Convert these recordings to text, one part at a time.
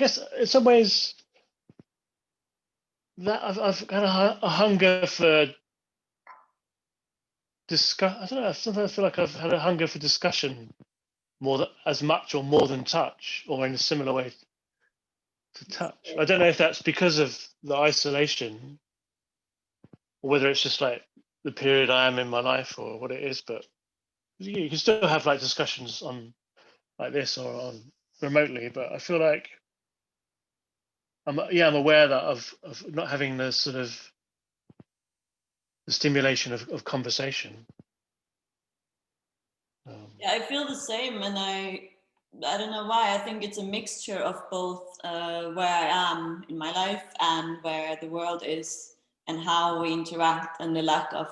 guess in some ways that I've got a hunger for discuss. I don't know. Sometimes I feel like I've had a hunger for discussion as much or more than touch, or in a similar way to touch. I don't know if that's because of the isolation, or whether it's just like the period I am in my life, or what it is. But you can still have like discussions on like this or on remotely. But I feel like I'm aware that of not having the sort of the stimulation of conversation. Yeah, I feel the same, and I don't know why. I think it's a mixture of both where I am in my life and where the world is, and how we interact, and the lack of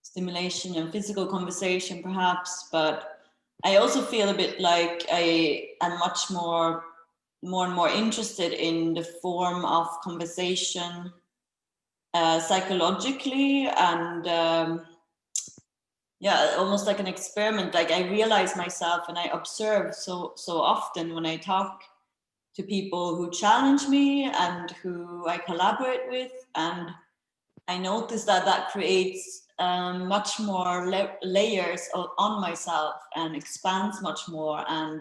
stimulation and physical conversation, perhaps. But I also feel a bit like I am much more and more interested in the form of conversation psychologically, and yeah, almost like an experiment. Like I realize myself and I observe so often when I talk to people who challenge me and who I collaborate with, and I notice that creates much more layers on myself and expands much more, and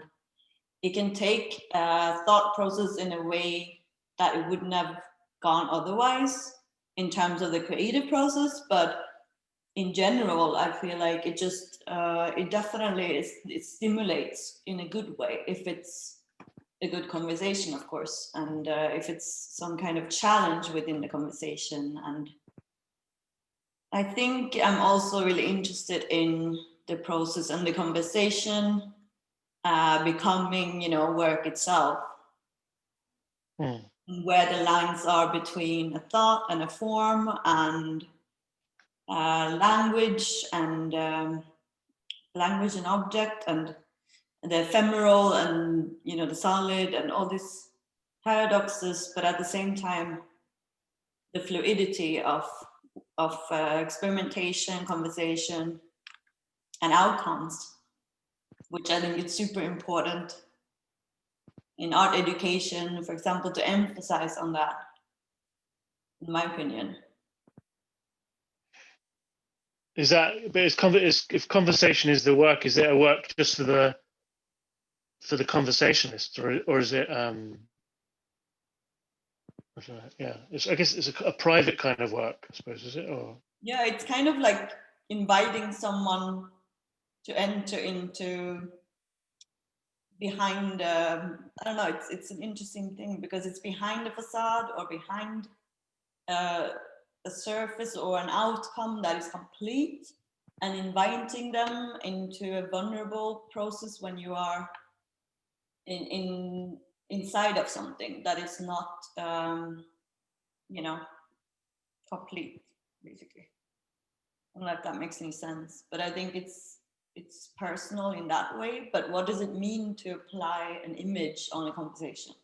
it can take thought process in a way that it wouldn't have gone otherwise in terms of the creative process. But in general, I feel like it just it definitely it stimulates in a good way if it's a good conversation, of course, and if it's some kind of challenge within the conversation. And I think I'm also really interested in the process and the conversation becoming, work itself, where the lines are between a thought and a form, and language and object, and the ephemeral, and the solid, and all these paradoxes, but at the same time the fluidity of experimentation, conversation, and outcomes, which I think is super important in art education, for example, to emphasize on that, in my opinion. Is that, but if conversation is the work, is it a work just for the conversationalist, or is it yeah, I guess it's a private kind of work, I suppose, is it? Or yeah, it's kind of like inviting someone to enter into behind I don't know, it's an interesting thing, because it's behind a facade or behind a surface or an outcome that is complete, and inviting them into a vulnerable process when you are inside of something that is not complete, basically. I don't know if that makes any sense, but I think it's personal in that way. But what does it mean to apply an image on a conversation,